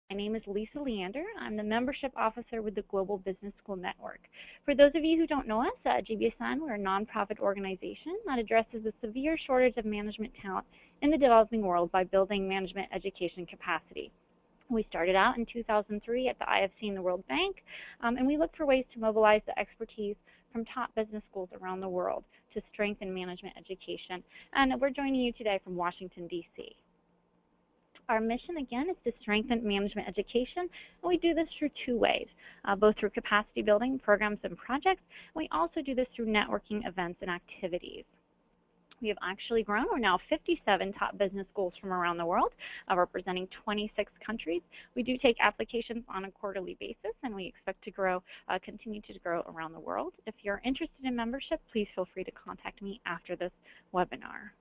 My name is Lisa Leander. I'm the Membership Officer with the Global Business School Network. For those of you who don't know us, GBSN, we're a nonprofit organization that addresses the severe shortage of management talent in the developing world by building management education capacity. We started out in 2003 at the IFC and the World Bank, and we look for ways to mobilize the expertise from top business schools around the world to strengthen management education. And we're joining you today from Washington, D.C. Our mission, again, is to strengthen management education, and we do this through two ways, both through capacity building programs and projects, and we also do this through networking events and activities. We have actually grown. We're now 57 top business schools from around the world, representing 26 countries. We do take applications on a quarterly basis, and we expect to grow, continue to grow around the world. If you're interested in membership, please feel free to contact me after this webinar.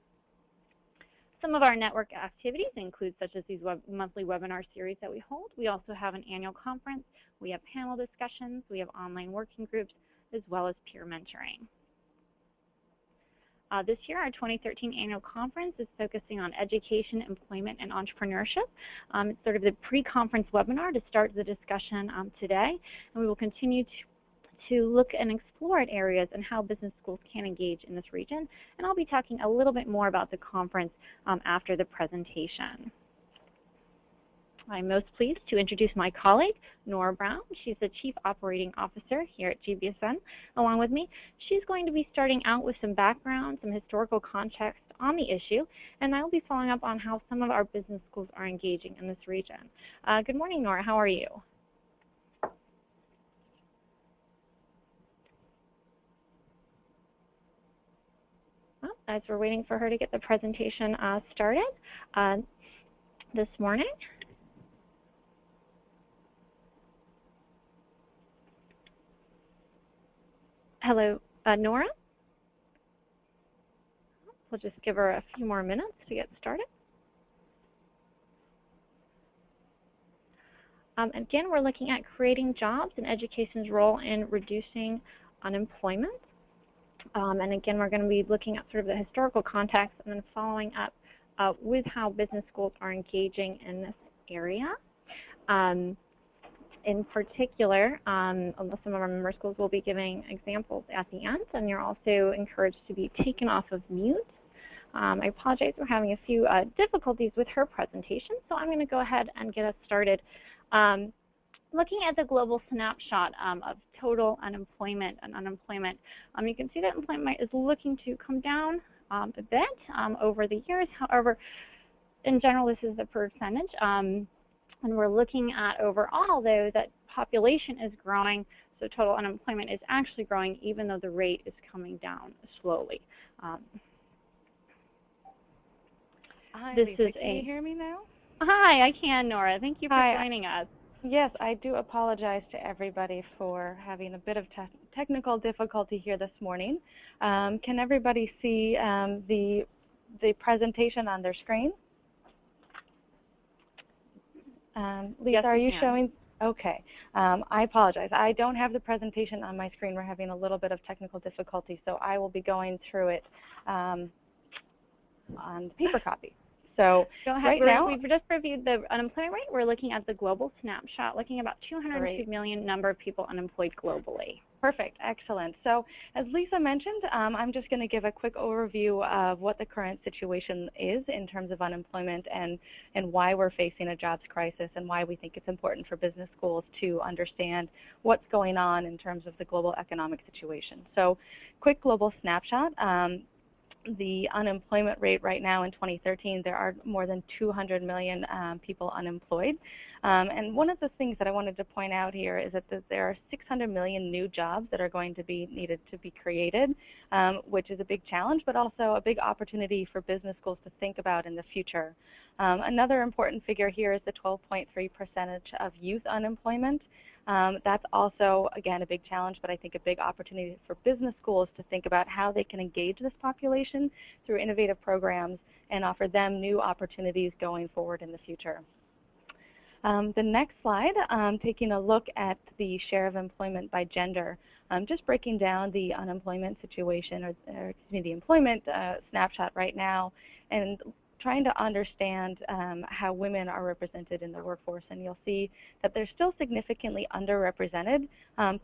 Some of our network activities include such as these monthly webinar series that we hold. We also have an annual conference. We have panel discussions. We have online working groups, as well as peer mentoring. This year, our 2013 annual conference is focusing on education, employment, and entrepreneurship. It's sort of the pre-conference webinar to start the discussion today, and we will continue to look and explore at areas and how business schools can engage in this region. And I'll be talking a little bit more about the conference after the presentation. I'm most pleased to introduce my colleague, Nora Brown. She's the Chief Operating Officer here at GBSN. Along with me, she's going to be starting out with some background, some historical context on the issue, and I will be following up on how some of our business schools are engaging in this region. Good morning, Nora. How are you? Well, as we're waiting for her to get the presentation started this morning. Hello, Nora. We'll just give her a few more minutes to get started. Again, we're looking at creating jobs and education's role in reducing unemployment. And again, we're going to be looking at sort of the historical context and then following up with how business schools are engaging in this area. In particular, some of our member schools will be giving examples at the end, and you're also encouraged to be taken off of mute. I apologize, we're having a few difficulties with her presentation, so I'm going to go ahead and get us started. Looking at the global snapshot of total unemployment and unemployment, you can see that employment is looking to come down a bit over the years. However, in general, this is the percentage. And we're looking at overall, though, that population is growing, so total unemployment is actually growing, even though the rate is coming down slowly. Hi, Lisa, can you hear me now? Hi, I can, Nora. Thank you for joining us. Yes, I do apologize to everybody for having a bit of technical difficulty here this morning. Can everybody see the presentation on their screen? Lisa, yes, are you showing? Okay. I apologize. I don't have the presentation on my screen. We're having a little bit of technical difficulty, so I will be going through it on the paper copy. So right now, we've just reviewed the unemployment rate. We're looking at the global snapshot, looking at about 202 million number of people unemployed globally. Perfect. Excellent. So as Lisa mentioned, I'm just going to give a quick overview of what the current situation is in terms of unemployment and why we're facing a jobs crisis and why we think it's important for business schools to understand what's going on in terms of the global economic situation. So quick global snapshot. The unemployment rate right now in 2013, there are more than 200 million people unemployed. And one of the things that I wanted to point out here is that there are 600 million new jobs that are going to be needed to be created, which is a big challenge, but also a big opportunity for business schools to think about in the future. Another important figure here is the 12.3% of youth unemployment. That's also, again, a big challenge, but I think a big opportunity for business schools to think about how they can engage this population through innovative programs and offer them new opportunities going forward in the future. The next slide, taking a look at the share of employment by gender, just breaking down the unemployment situation, or excuse me, the employment snapshot right now, and trying to understand how women are represented in the workforce, and you'll see that they're still significantly underrepresented,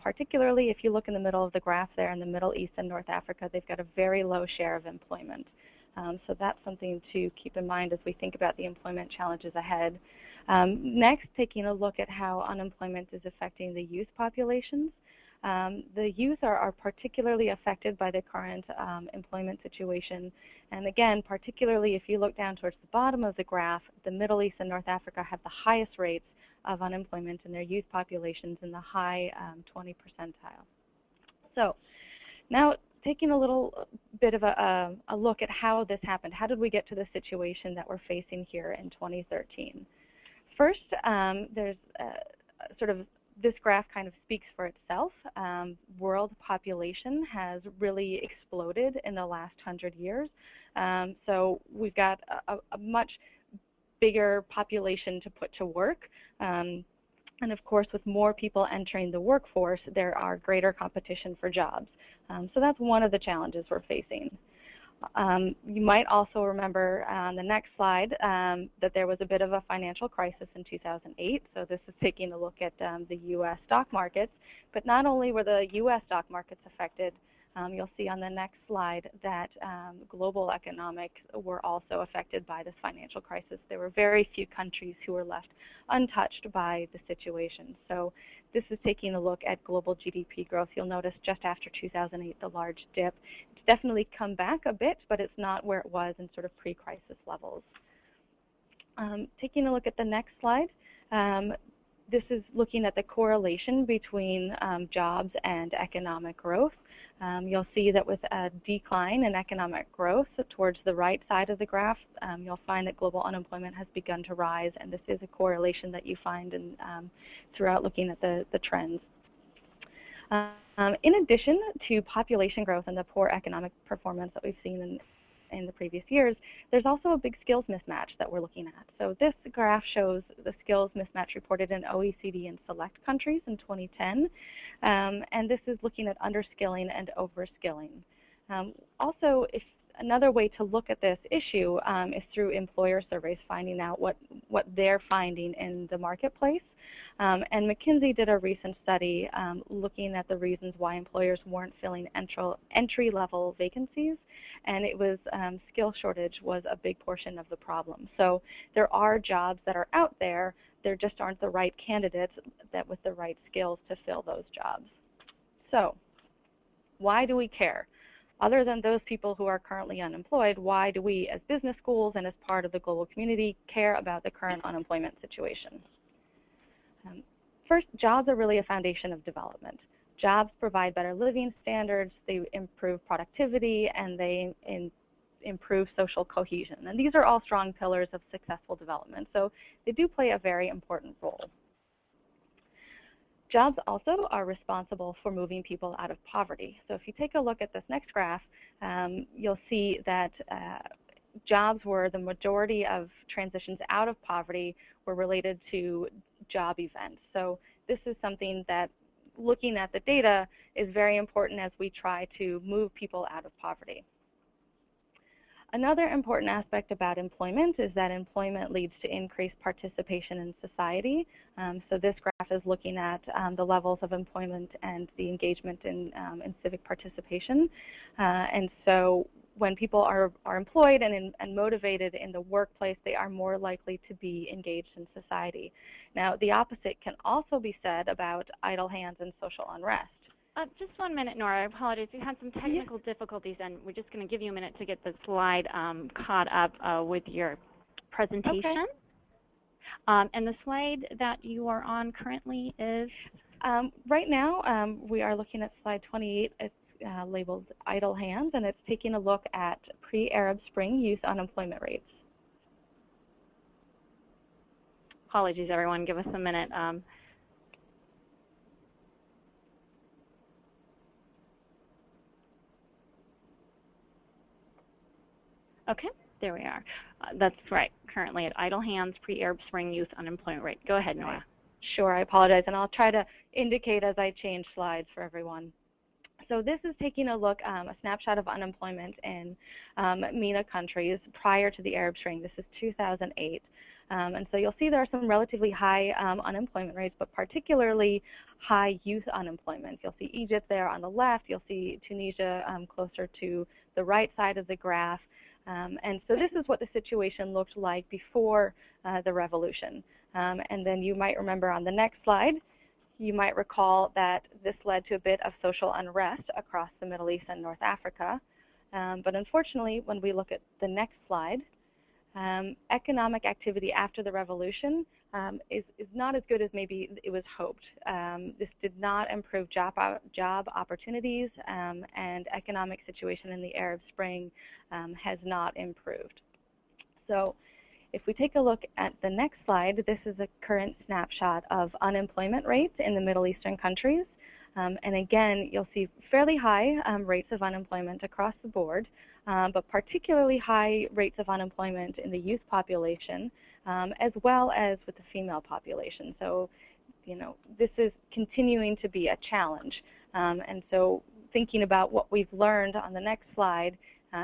particularly if you look in the middle of the graph there in the Middle East and North Africa. They've got a very low share of employment. So that's something to keep in mind as we think about the employment challenges ahead. Next, taking a look at how unemployment is affecting the youth populations. The youth are particularly affected by the current employment situation. And again, particularly if you look down towards the bottom of the graph, the Middle East and North Africa have the highest rates of unemployment in their youth populations in the high 20 percentile. So now taking a little bit of a look at how this happened. How did we get to the situation that we're facing here in 2013? First, there's sort of this graph kind of speaks for itself. World population has really exploded in the last 100 years. So we've got a much bigger population to put to work. And of course, with more people entering the workforce, there are greater competition for jobs. So that's one of the challenges we're facing. You might also remember on the next slide that there was a bit of a financial crisis in 2008. So this is taking a look at the U.S. stock markets. But not only were the U.S. stock markets affected, you'll see on the next slide that global economics were also affected by this financial crisis. There were very few countries who were left untouched by the situation. So this is taking a look at global GDP growth. You'll notice just after 2008, the large dip. It's definitely come back a bit, but it's not where it was in sort of pre-crisis levels. Taking a look at the next slide, this is looking at the correlation between jobs and economic growth. You'll see that with a decline in economic growth towards the right side of the graph, you'll find that global unemployment has begun to rise, and this is a correlation that you find in, throughout looking at the trends. In addition to population growth and the poor economic performance that we've seen in the previous years, there's also a big skills mismatch that we're looking at. So this graph shows the skills mismatch reported in OECD and select countries in 2010, and this is looking at underskilling and overskilling. Also, another way to look at this issue is through employer surveys, finding out what they're finding in the marketplace. And McKinsey did a recent study looking at the reasons why employers weren't filling entry-level vacancies, and it was skill shortage was a big portion of the problem. So there are jobs that are out there, there just aren't the right candidates that with the right skills to fill those jobs. So why do we care? Other than those people who are currently unemployed, why do we as business schools and as part of the global community care about the current unemployment situation? First, jobs are really a foundation of development. Jobs provide better living standards, they improve productivity, and they improve social cohesion. And these are all strong pillars of successful development, so they do play a very important role. Jobs also are responsible for moving people out of poverty. So if you take a look at this next graph, you'll see that jobs were the majority of transitions out of poverty were related to job events. So this is something that looking at the data is very important as we try to move people out of poverty. Another important aspect about employment is that employment leads to increased participation in society. So this graph is looking at the levels of employment and the engagement in civic participation. And so when people are employed and motivated in the workplace, they are more likely to be engaged in society. Now, the opposite can also be said about idle hands and social unrest. Just 1 minute, Nora. I apologize. We had some technical difficulties, and we're just going to give you a minute to get the slide caught up with your presentation. Okay. And the slide that you are on currently is? Right now, we are looking at slide 28. It's labeled idle hands, and it's taking a look at pre-Arab Spring youth unemployment rates. Apologies, everyone. Give us a minute. Okay, there we are. That's right. Currently at idle hands, pre-Arab Spring youth unemployment rate. Go ahead, Nora. Sure, I apologize, and I'll try to indicate as I change slides for everyone. So this is taking a look, a snapshot of unemployment in MENA countries prior to the Arab Spring. This is 2008. And so you'll see there are some relatively high unemployment rates, but particularly high youth unemployment. You'll see Egypt there on the left. You'll see Tunisia closer to the right side of the graph. And so this is what the situation looked like before the revolution. And then you might remember on the next slide, you might recall that this led to a bit of social unrest across the Middle East and North Africa. But unfortunately, when we look at the next slide, economic activity after the revolution is not as good as maybe it was hoped. This did not improve job opportunities, and economic situation in the Arab Spring has not improved. So if we take a look at the next slide, this is a current snapshot of unemployment rates in the Middle Eastern countries. And again, you'll see fairly high rates of unemployment across the board, but particularly high rates of unemployment in the youth population, as well as with the female population. So, you know, this is continuing to be a challenge. And so thinking about what we've learned on the next slide,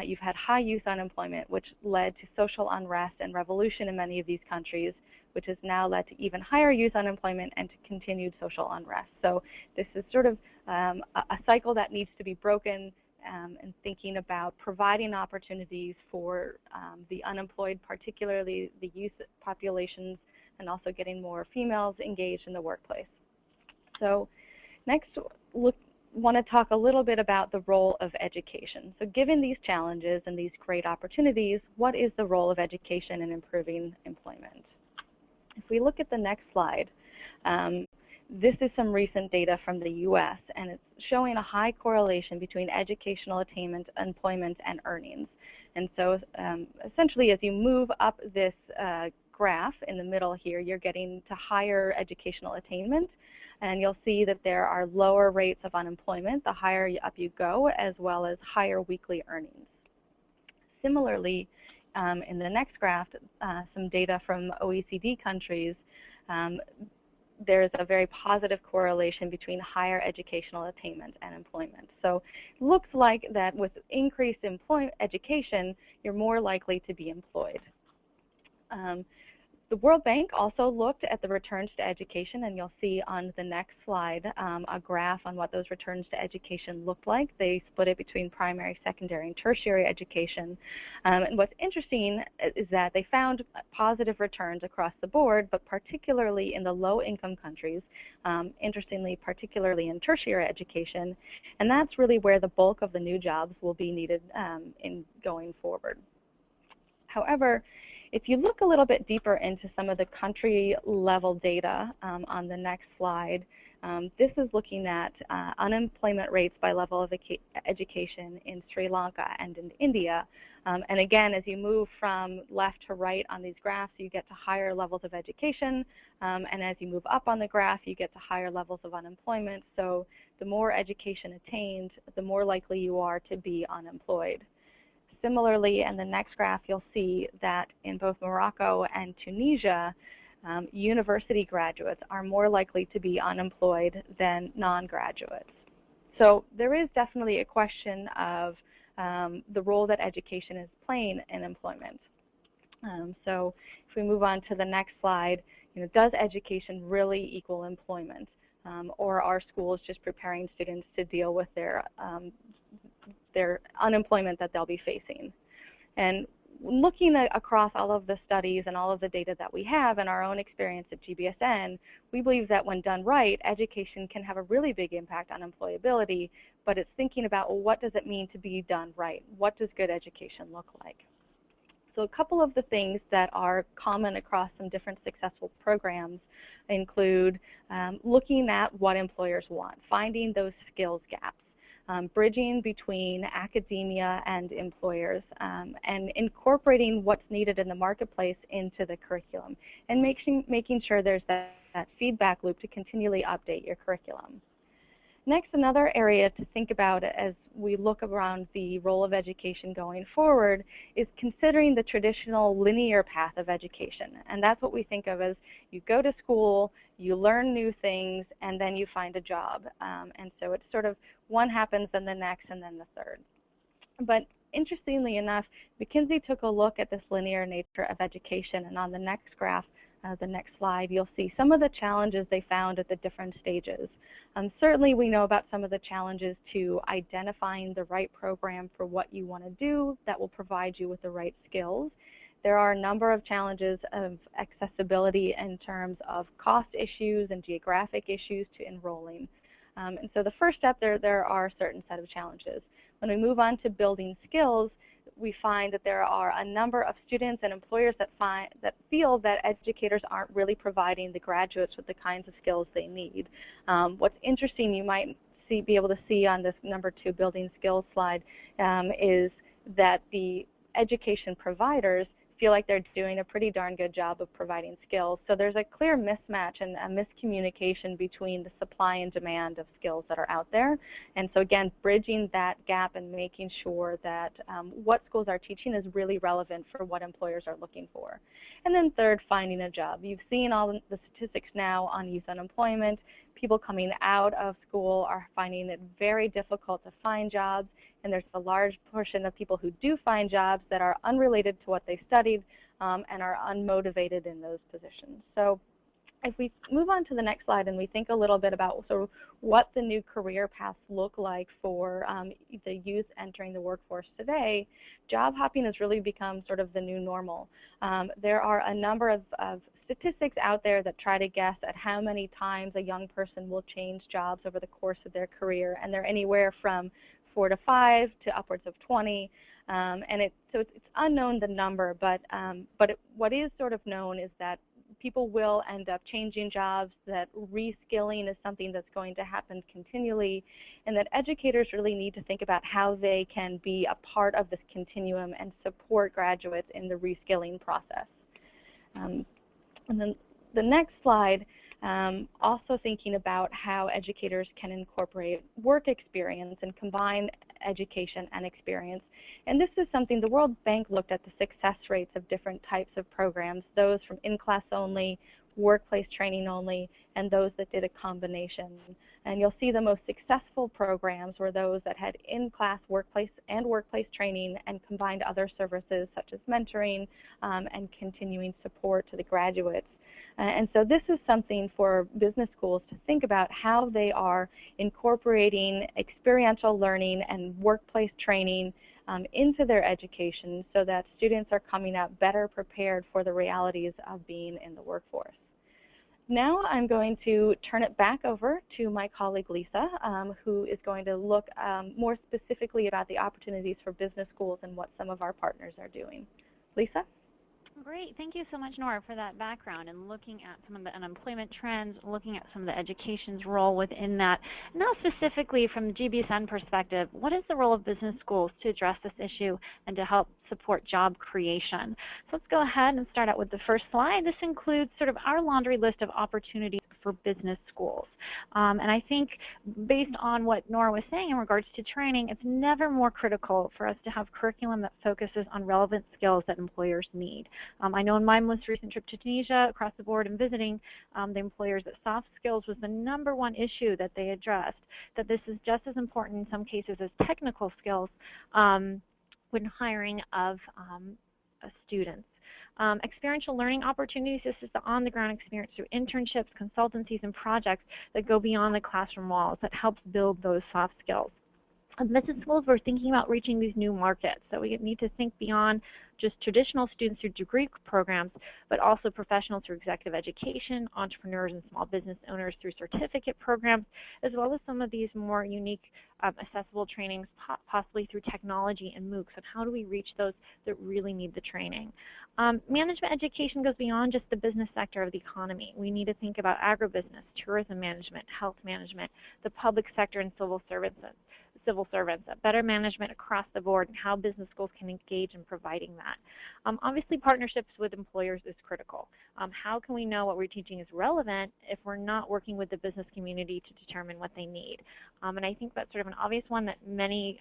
you've had high youth unemployment, which led to social unrest and revolution in many of these countries, which has now led to even higher youth unemployment and to continued social unrest. So this is sort of a cycle that needs to be broken, and thinking about providing opportunities for the unemployed, particularly the youth populations, and also getting more females engaged in the workplace. So next, want to talk a little bit about the role of education. So given these challenges and these great opportunities, what is the role of education in improving employment? If we look at the next slide, this is some recent data from the US, and it's showing a high correlation between educational attainment, employment, and earnings. And so essentially, as you move up this graph in the middle here, you're getting to higher educational attainment, and you'll see that there are lower rates of unemployment the higher up you go, as well as higher weekly earnings. Similarly, in the next graph, some data from OECD countries, there's a very positive correlation between higher educational attainment and employment. So it looks like that with increased education, you're more likely to be employed. The World Bank also looked at the returns to education, and you'll see on the next slide a graph on what those returns to education looked like. They split it between primary, secondary, and tertiary education. And what's interesting is that they found positive returns across the board, but particularly in the low-income countries, interestingly, particularly in tertiary education. And that's really where the bulk of the new jobs will be needed in going forward. However, if you look a little bit deeper into some of the country-level data on the next slide, this is looking at unemployment rates by level of education in Sri Lanka and in India. And again, as you move from left to right on these graphs, you get to higher levels of education. And as you move up on the graph, you get to higher levels of unemployment. So the more education attained, the more likely you are to be unemployed. Similarly, in the next graph, you'll see that in both Morocco and Tunisia, university graduates are more likely to be unemployed than non-graduates. So there is definitely a question of the role that education is playing in employment. So if we move on to the next slide, does education really equal employment? Or are schools just preparing students to deal with their unemployment that they'll be facing? And looking across all of the studies and all of the data that we have and our own experience at GBSN, we believe that when done right, education can have a really big impact on employability, but it's thinking about, well, what does it mean to be done right? What does good education look like? So a couple of the things that are common across some different successful programs include looking at what employers want, finding those skills gaps, bridging between academia and employers, and incorporating what's needed in the marketplace into the curriculum, and making sure there's that feedback loop to continually update your curriculum. Next, another area to think about as we look around the role of education going forward is considering the traditional linear path of education. And that's what we think of as you go to school, you learn new things, and then you find a job. And so it's sort of one happens, then the next, and then the third. But interestingly enough, McKinsey took a look at this linear nature of education, and on the next graph, the next slide, you'll see some of the challenges they found at the different stages. Certainly we know about some of the challenges to identifying the right program for what you want to do that will provide you with the right skills. There are a number of challenges of accessibility in terms of cost issues and geographic issues to enrolling. And so the first step, there are a certain set of challenges. When we move on to building skills, we find that there are a number of students and employers that feel that educators aren't really providing the graduates with the kinds of skills they need. What's interesting, you might be able to see on this number 2 building skills slide, is that the education providers feel like they're doing a pretty darn good job of providing skills. So there's a clear mismatch and a miscommunication between the supply and demand of skills that are out there. And so again, bridging that gap and making sure that what schools are teaching is really relevant for what employers are looking for. And then third, finding a job. You've seen all the statistics now on youth unemployment. People coming out of school are finding it very difficult to find jobs, and there's a large portion of people who do find jobs that are unrelated to what they studied and are unmotivated in those positions. So if we move on to the next slide and we think a little bit about what the new career paths look like for the youth entering the workforce today, job hopping has really become sort of the new normal. There are a number of statistics out there that try to guess at how many times a young person will change jobs over the course of their career, and they're anywhere from 4 to 5 to upwards of 20. So it's unknown the number, but what is sort of known is that people will end up changing jobs, that reskilling is something that's going to happen continually, and that educators really need to think about how they can be a part of this continuum and support graduates in the reskilling process. And then the next slide, also thinking about how educators can incorporate work experience and combine education and experience. And this is something the World Bank looked at the success rates of different types of programs, those from in-class only, workplace training only, and those that did a combination. And you'll see the most successful programs were those that had in-class workplace training and combined other services such as mentoring and continuing support to the graduates. And so this is something for business schools to think about, how they are incorporating experiential learning and workplace training into their education so that students are coming out better prepared for the realities of being in the workforce. Now I'm going to turn it back over to my colleague Lisa, who is going to look more specifically about the opportunities for business schools and what some of our partners are doing. Lisa? Great. Thank you so much, Nora, for that background and looking at some of the unemployment trends, looking at some of the education's role within that. Now specifically from the GBSN perspective, what is the role of business schools to address this issue and to help support job creation? So let's go ahead and start out with the first slide. This includes sort of our laundry list of opportunities for business schools. And I think based on what Nora was saying in regards to training, it's never more critical for us to have curriculum that focuses on relevant skills that employers need. I know in my most recent trip to Tunisia, across the board and visiting the employers, that soft skills was the #1 issue that they addressed, that this is just as important in some cases as technical skills when hiring of students. Experiential learning opportunities, this is the on-the-ground experience through internships, consultancies, and projects that go beyond the classroom walls that helps build those soft skills. As business schools, we're thinking about reaching these new markets, so we need to think beyond just traditional students through degree programs, but also professionals through executive education, entrepreneurs and small business owners through certificate programs, as well as some of these more unique accessible trainings, possibly through technology and MOOCs. And how do we reach those that really need the training? Management education goes beyond just the business sector of the economy. We need to think about agribusiness, tourism management, health management, the public sector, and civil services. civil servants, better management across the board, and how business schools can engage in providing that. Obviously, partnerships with employers is critical. How can we know what we're teaching is relevant if we're not working with the business community to determine what they need? And I think that's sort of an obvious one that many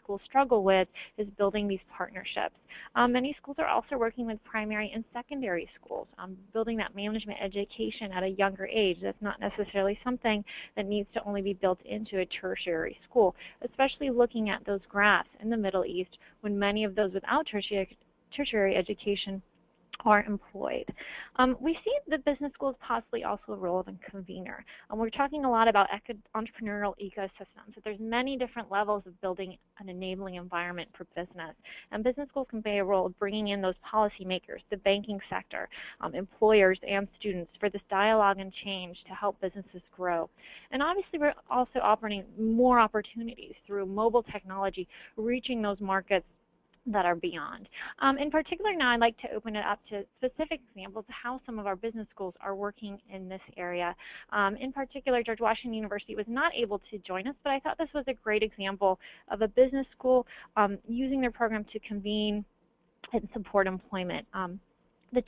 schools struggle with, is building these partnerships. Many schools are also working with primary and secondary schools, building that management education at a younger age. That's not necessarily something that needs to only be built into a tertiary school, especially looking at those graphs in the Middle East when many of those without tertiary education are employed. We see the business schools possibly also a role of a convener. We're talking a lot about entrepreneurial ecosystems. So there's many different levels of building an enabling environment for business. And business schools can play a role of bringing in those policymakers, the banking sector, employers and students for this dialogue and change to help businesses grow. And obviously we're also offering more opportunities through mobile technology, reaching those markets that are beyond. In particular now, I'd like to open it up to specific examples of how some of our business schools are working in this area. In particular, George Washington University was not able to join us, but I thought this was a great example of a business school using their program to convene and support employment. The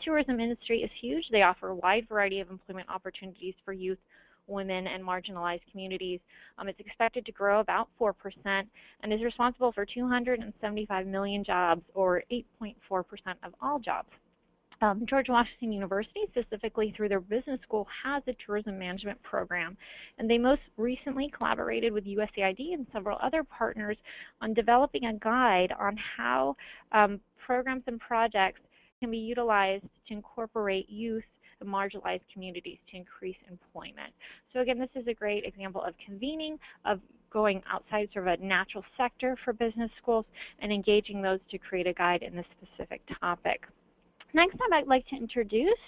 tourism industry is huge. They offer a wide variety of employment opportunities for youth, women, and marginalized communities. It's expected to grow about 4% and is responsible for 275 million jobs, or 8.4% of all jobs. George Washington University, specifically through their business school, has a tourism management program, and they most recently collaborated with USAID and several other partners on developing a guide on how programs and projects can be utilized to incorporate youth and marginalized communities to increase employment. So again, this is a great example of convening, of going outside sort of a natural sector for business schools and engaging those to create a guide in this specific topic. Next time, I'd like to introduce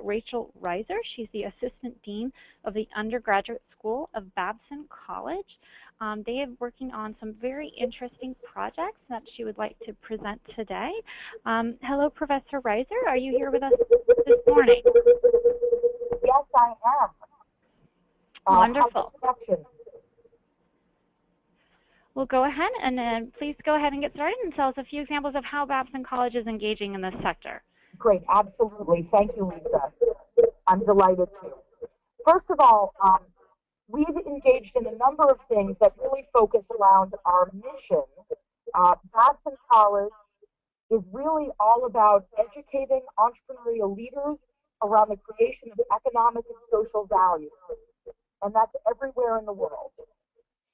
Rachel Reiser. She's the Assistant Dean of the Undergraduate School of Babson College. They are working on some very interesting projects that she would like to present today. Hello, Professor Reiser. Are you here with us this morning? Yes, I am. Wonderful. Well, go ahead and please go ahead and get started and tell us a few examples of how Babson College is engaging in this sector. Great, absolutely. Thank you, Lisa. I'm delighted to. First of all, we've engaged in a number of things that really focus around our mission. Babson College is really all about educating entrepreneurial leaders around the creation of economic and social value, and that's everywhere in the world.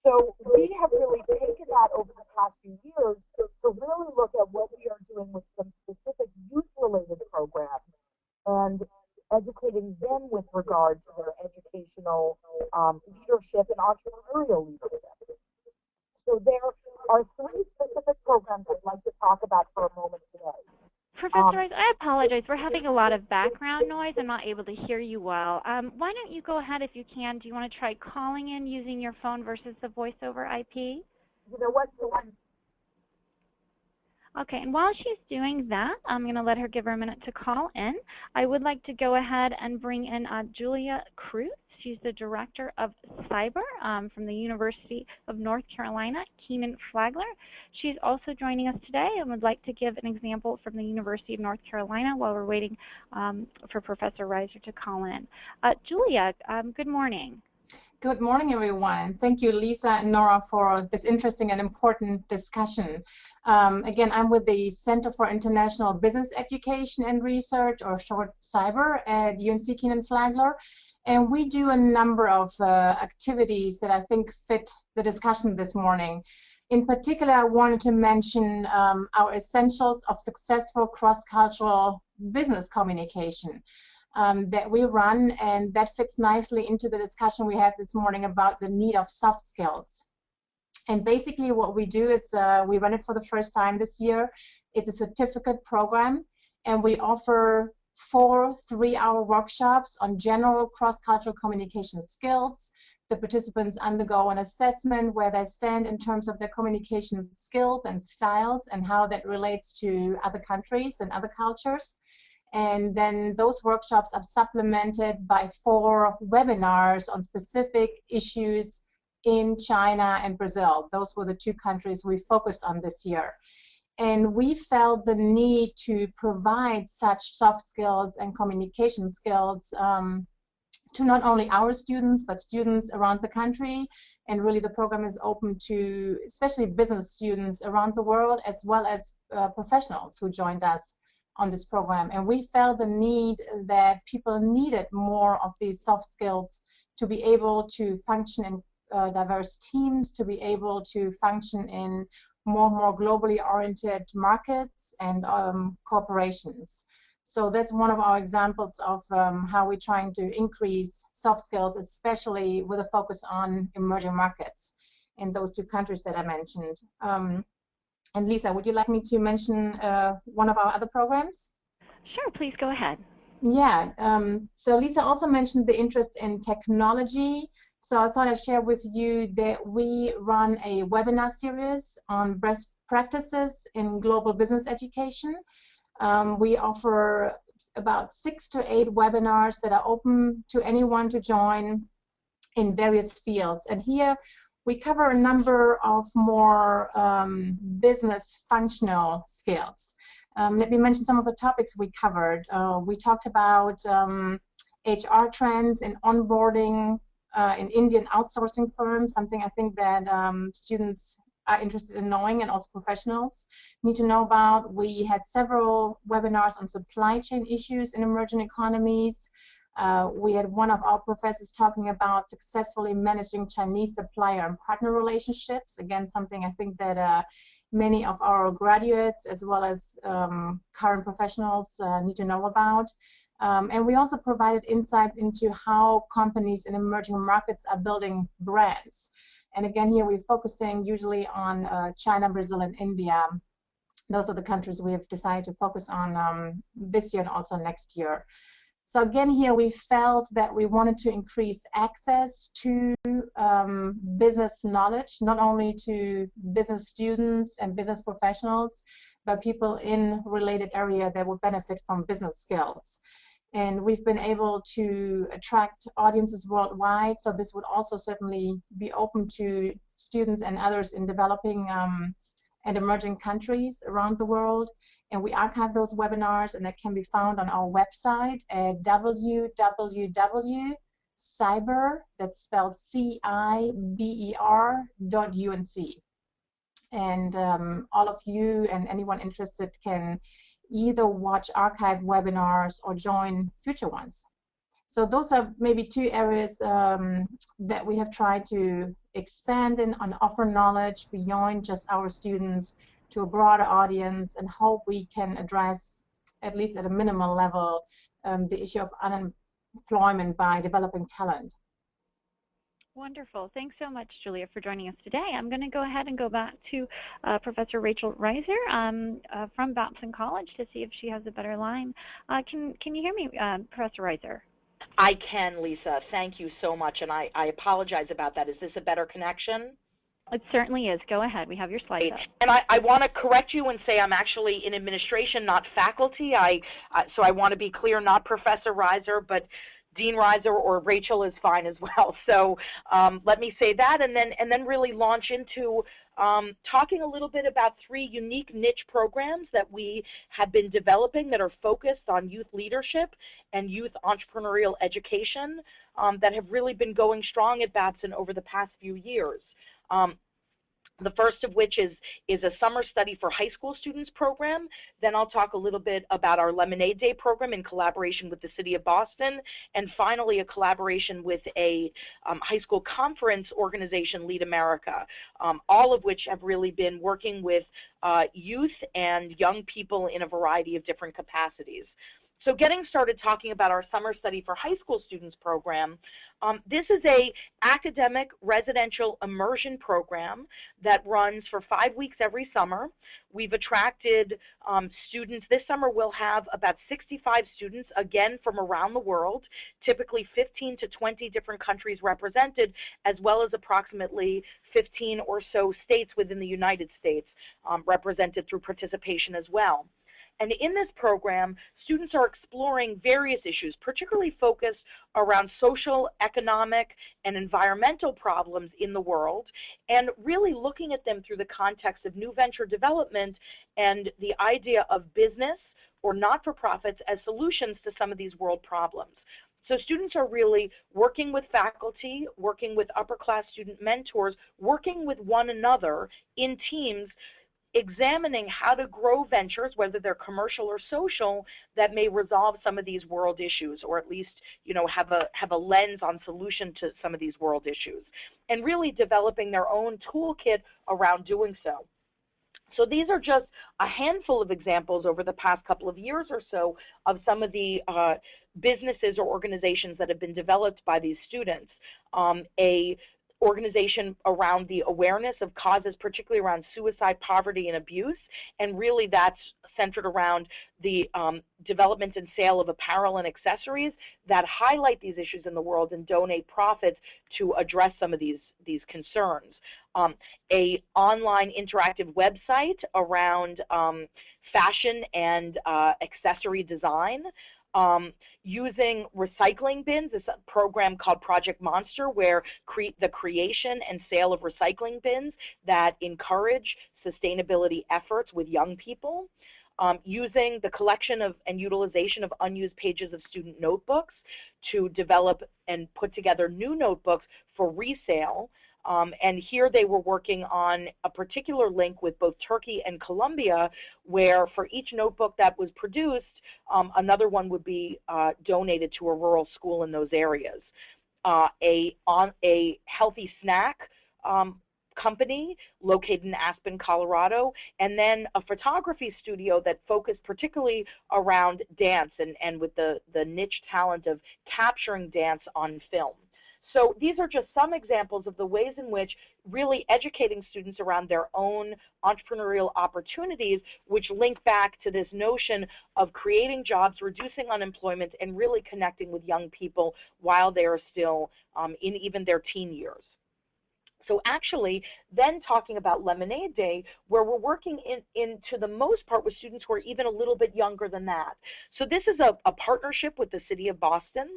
So we have really taken that over the past few years to really look at what we are doing with some specific youth-related programs and educating them with regard to their educational leadership and entrepreneurial leadership. So there are three specific programs I'd like to talk about for a moment today. Professor Rice, I apologize. We're having a lot of background noise. I'm not able to hear you well. Why don't you go ahead if you can? Do you want to try calling in using your phone versus the voice over IP? You know what? Okay, and while she's doing that, I'm going to let her give her a minute to call in. I would like to go ahead and bring in Julia Cruz. She's the Director of Cyber from the University of North Carolina, Keenan Flagler. She's also joining us today and would like to give an example from the University of North Carolina while we're waiting for Professor Reiser to call in. Julia, good morning. Good morning, everyone. Thank you, Lisa and Nora, for this interesting and important discussion. Again, I'm with the Center for International Business Education and Research, or short CYBER, at UNC Keenan Flagler. And we do a number of activities that I think fit the discussion this morning. In particular, I wanted to mention our essentials of successful cross-cultural business communication that we run, and that fits nicely into the discussion we had this morning about the need of soft skills. And basically what we do is we run it for the first time this year. It's a certificate program, and we offer 4 3-hour workshops on general cross-cultural communication skills. The participants undergo an assessment where they stand in terms of their communication skills and styles and how that relates to other countries and other cultures. And then those workshops are supplemented by 4 webinars on specific issues in China and Brazil. Those were the 2 countries we focused on this year. And we felt the need to provide such soft skills and communication skills to not only our students, but students around the country. And really the program is open to especially business students around the world, as well as professionals who joined us on this program. And we felt the need that people needed more of these soft skills to be able to function in diverse teams, to be able to function in more globally oriented markets and corporations. So that's one of our examples of how we're trying to increase soft skills, especially with a focus on emerging markets in those 2 countries that I mentioned. And Lisa, would you like me to mention one of our other programs? Sure, please go ahead. Yeah, so Lisa also mentioned the interest in technology. So I thought I'd share with you that we run a webinar series on best practices in global business education. We offer about 6 to 8 webinars that are open to anyone to join in various fields. And here we cover a number of more business functional skills. Let me mention some of the topics we covered. We talked about HR trends in onboarding in Indian outsourcing firms, something I think that students are interested in knowing, and also professionals need to know about. We had several webinars on supply chain issues in emerging economies. We had one of our professors talking about successfully managing Chinese supplier and partner relationships. Again, something I think that many of our graduates as well as current professionals need to know about. And we also provided insight into how companies in emerging markets are building brands. And again, here we're focusing usually on China, Brazil, and India. Those are the countries we have decided to focus on this year and also next year. So again, here we felt that we wanted to increase access to business knowledge, not only to business students and business professionals, but people in related area that would benefit from business skills. And we've been able to attract audiences worldwide, so this would also certainly be open to students and others in developing and emerging countries around the world. And we archive those webinars, and that can be found on our website at www.cyber, that's spelled CIBER.UNC. And all of you and anyone interested can either watch archive webinars or join future ones. So those are maybe 2 areas that we have tried to expand in and offer knowledge beyond just our students to a broader audience, and hope we can address, at least at a minimal level, the issue of unemployment by developing talent. Wonderful. Thanks so much, Julia, for joining us today. I'm going to go ahead and go back to Professor Rachel Reiser from Babson College to see if she has a better line. Can you hear me, Professor Reiser? I can, Lisa. Thank you so much, and I apologize about that. Is this a better connection? It certainly is. Go ahead. We have your slides up. And I want to correct you and say I'm actually in administration, not faculty. So I want to be clear, not Professor Reiser, but Dean Reiser or Rachel is fine as well. So let me say that, and then really launch into talking a little bit about 3 unique niche programs that we have been developing that are focused on youth leadership and youth entrepreneurial education that have really been going strong at Babson over the past few years. The first of which is a summer study for high school students program. Then I'll talk a little bit about our Lemonade Day program in collaboration with the City of Boston. And finally, a collaboration with a high school conference organization, Lead America, all of which have really been working with youth and young people in a variety of different capacities. So getting started talking about our summer study for high school students program, this is a academic residential immersion program that runs for 5 weeks every summer. We've attracted students. This summer we'll have about 65 students, again from around the world, typically 15 to 20 different countries represented, as well as approximately 15 or so states within the United States represented through participation as well. And in this program, students are exploring various issues, particularly focused around social, economic, and environmental problems in the world, and really looking at them through the context of new venture development and the idea of business or not-for-profits as solutions to some of these world problems. So students are really working with faculty, working with upper-class student mentors, working with one another in teams, examining how to grow ventures, whether they're commercial or social, that may resolve some of these world issues, or at least, have a lens on solution to some of these world issues, and really developing their own toolkit around doing so. So these are just a handful of examples over the past couple of years or so of some of the businesses or organizations that have been developed by these students. A organization around the awareness of causes, particularly around suicide, poverty, and abuse, and really that's centered around the development and sale of apparel and accessories that highlight these issues in the world and donate profits to address some of these concerns. A online interactive website around fashion and accessory design. Using recycling bins, this a program called Project Monster, where the creation and sale of recycling bins that encourage sustainability efforts with young people. Using the collection of and utilization of unused pages of student notebooks to develop and put together new notebooks for resale. And here they were working on a particular link with both Turkey and Colombia, where for each notebook that was produced, another one would be donated to a rural school in those areas. A healthy snack company located in Aspen, Colorado, and then a photography studio that focused particularly around dance and with the niche talent of capturing dance on film. So these are just some examples of the ways in which really educating students around their own entrepreneurial opportunities, which link back to this notion of creating jobs, reducing unemployment, and really connecting with young people while they are still in even their teen years. So actually, then talking about Lemonade Day, where we're working to the most part with students who are even a little bit younger than that. So this is a partnership with the City of Boston.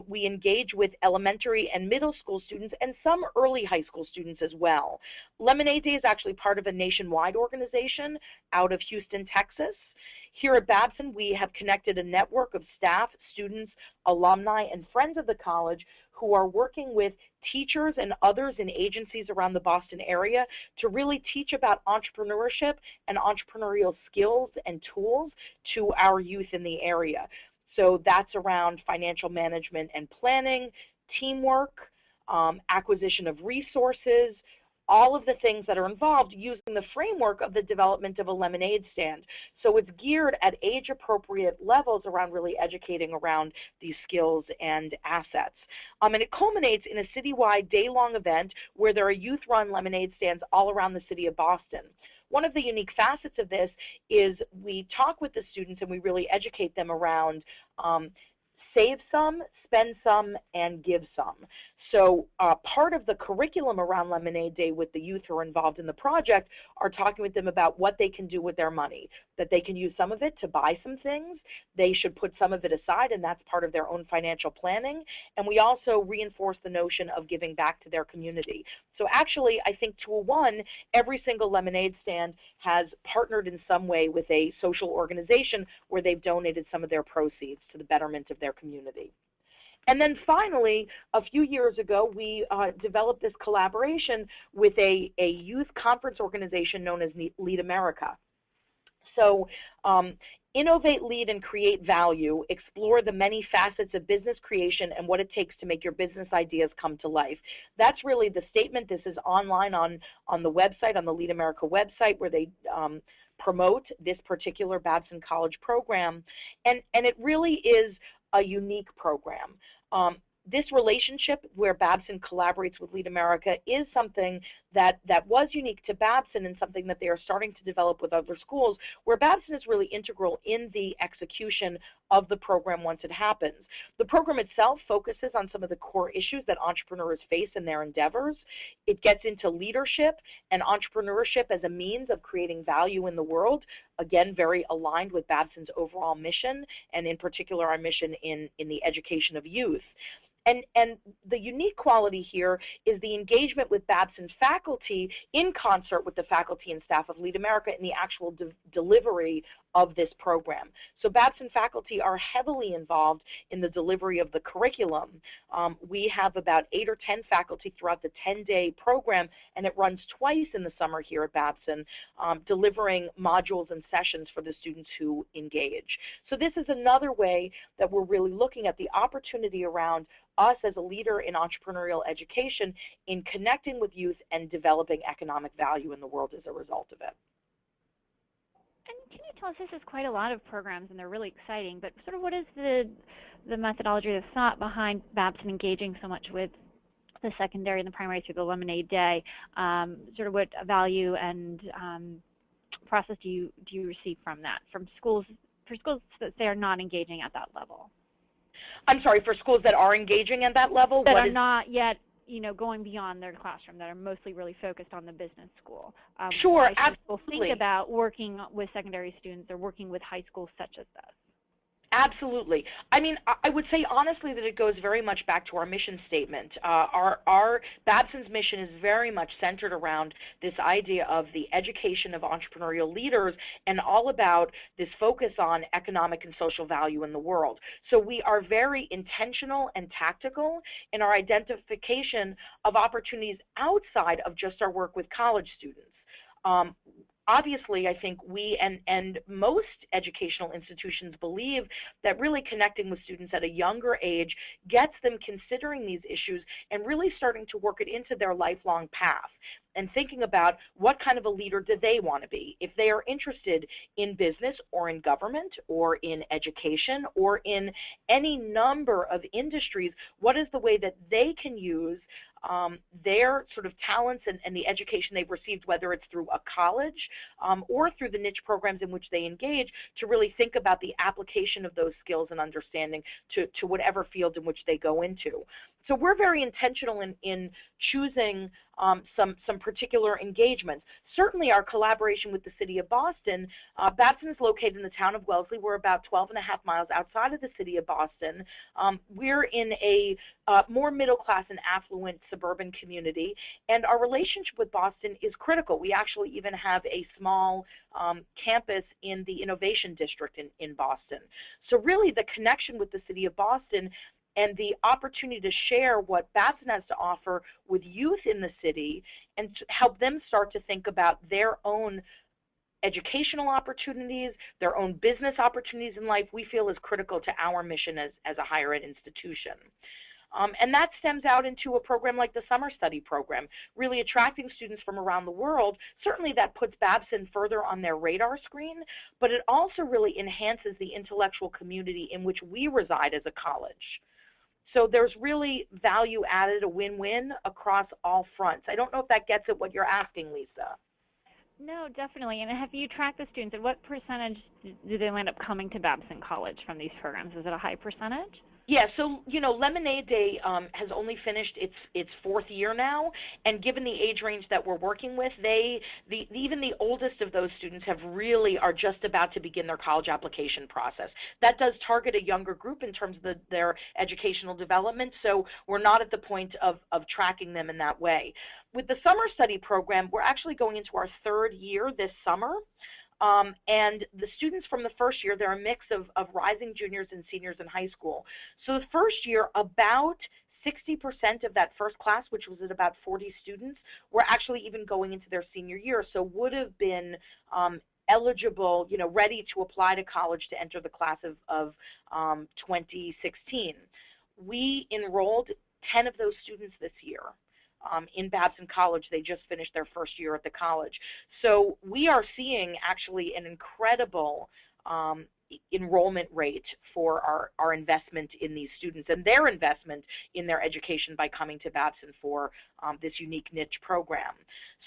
We engage with elementary and middle school students and some early high school students as well. Lemonade Day is actually part of a nationwide organization out of Houston, Texas. Here at Babson, we have connected a network of staff, students, alumni, and friends of the college who are working with teachers and others in agencies around the Boston area to really teach about entrepreneurship and entrepreneurial skills and tools to our youth in the area. So that's around financial management and planning, teamwork, acquisition of resources, all of the things that are involved using the framework of the development of a lemonade stand. So it's geared at age-appropriate levels around really educating around these skills and assets. And it culminates in a citywide day-long event where there are youth-run lemonade stands all around the city of Boston. One of the unique facets of this is we talk with the students and we really educate them around save some, spend some, and give some. So part of the curriculum around Lemonade Day with the youth who are involved in the project are talking with them about what they can do with their money, that they can use some of it to buy some things, they should put some of it aside, and that's part of their own financial planning. And we also reinforce the notion of giving back to their community. So actually, I think to a one, every single lemonade stand has partnered in some way with a social organization where they've donated some of their proceeds to the betterment of their community. And then finally, a few years ago, we developed this collaboration with a youth conference organization known as Lead America. So innovate, lead, and create value, explore the many facets of business creation and what it takes to make your business ideas come to life. That's really the statement. This is online on the website, on the Lead America website, where they promote this particular Babson College program. And it really is a unique program. This relationship where Babson collaborates with Lead America is something that was unique to Babson and something that they are starting to develop with other schools, where Babson is really integral in the execution of the program once it happens. The program itself focuses on some of the core issues that entrepreneurs face in their endeavors. It gets into leadership and entrepreneurship as a means of creating value in the world, again, very aligned with Babson's overall mission, and in particular our mission in the education of youth. And the unique quality here is the engagement with Babson faculty in concert with the faculty and staff of Lead America in the actual delivery of this program. So Babson faculty are heavily involved in the delivery of the curriculum. We have about 8 or 10 faculty throughout the 10-day program, and it runs twice in the summer here at Babson, delivering modules and sessions for the students who engage. So this is another way that we're really looking at the opportunity around us as a leader in entrepreneurial education in connecting with youth and developing economic value in the world as a result of it. And can you tell us, this is quite a lot of programs and they're really exciting, but sort of what is the methodology, the thought behind Babson engaging so much with the secondary and the primary through the Lemonade Day? Sort of what value and process do you receive from that, from schools, for schools that they are not engaging at that level? I'm sorry, for schools that are engaging at that level? That are not yet, going beyond their classroom, that are mostly really focused on the business school. Sure, absolutely. People think about working with secondary students or working with high schools such as this? Absolutely. I mean, I would say honestly that it goes very much back to our mission statement. Our Babson's mission is very much centered around this idea of the education of entrepreneurial leaders and all about this focus on economic and social value in the world. So we are very intentional and tactical in our identification of opportunities outside of just our work with college students. Obviously, I think we and most educational institutions believe that really connecting with students at a younger age gets them considering these issues and really starting to work it into their lifelong path and thinking about what kind of a leader do they want to be. If they are interested in business or in government or in education or in any number of industries, what is the way that they can use their sort of talents and the education they've received, whether it's through a college or through the niche programs in which they engage, to really think about the application of those skills and understanding to whatever field in which they go into. So we're very intentional in choosing some particular engagements. Certainly our collaboration with the City of Boston, Babson is located in the town of Wellesley. We're about 12.5 miles outside of the City of Boston. We're in a more middle-class and affluent suburban community, and our relationship with Boston is critical. We actually even have a small campus in the Innovation District in Boston. So really the connection with the City of Boston and the opportunity to share what Babson has to offer with youth in the city and to help them start to think about their own educational opportunities, their own business opportunities in life, we feel is critical to our mission as a higher ed institution. And that stems out into a program like the Summer Study Program, really attracting students from around the world. Certainly that puts Babson further on their radar screen, but it also really enhances the intellectual community in which we reside as a college. So there's really value added, a win-win across all fronts. I don't know if that gets at what you're asking, Lisa. No, definitely. And have you tracked the students? And what percentage do they end up coming to Babson College from these programs? Is it a high percentage? Yeah, so, Lemonade Day has only finished its 4th year now, and given the age range that we're working with, even the oldest of those students are just about to begin their college application process. That does target a younger group in terms of their educational development, so we're not at the point of tracking them in that way. With the Summer Study Program, we're actually going into our 3rd year this summer. And the students from the first year, they're a mix of rising juniors and seniors in high school. So the first year, about 60% of that first class, which was at about 40 students, were actually even going into their senior year, so would have been eligible, ready to apply to college to enter the class of 2016. We enrolled 10 of those students this year. In Babson College. They just finished their first year at the college. So we are seeing actually an incredible enrollment rate for our investment in these students and their investment in their education by coming to Babson for this unique niche program.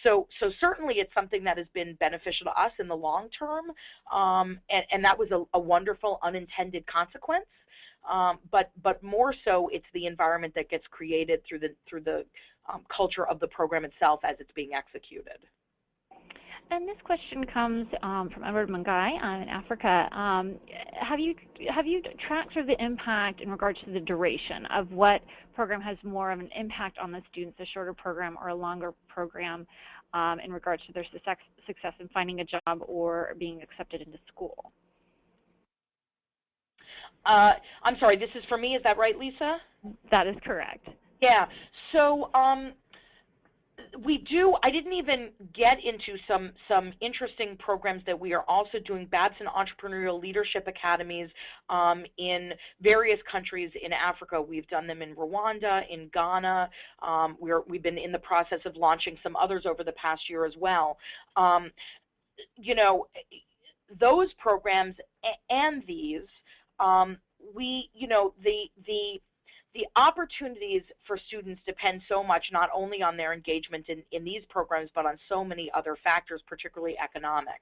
So certainly it's something that has been beneficial to us in the long term, and that was a wonderful unintended consequence. But more so, it's the environment that gets created through the culture of the program itself as it's being executed. And this question comes from Edward Mungai in Africa. Have you tracked sort of the impact in regards to the duration of what program has more of an impact on the students, a shorter program or a longer program, in regards to their success in finding a job or being accepted into school? I'm sorry, this is for me, is that right, Lisa? That is correct. Yeah, so we do, I didn't even get into some interesting programs that we are also doing, Babson Entrepreneurial Leadership Academies in various countries in Africa. We've done them in Rwanda, in Ghana. We've been in the process of launching some others over the past year as well. You know, those programs and these, the opportunities for students depend so much not only on their engagement in these programs, but on so many other factors, particularly economic.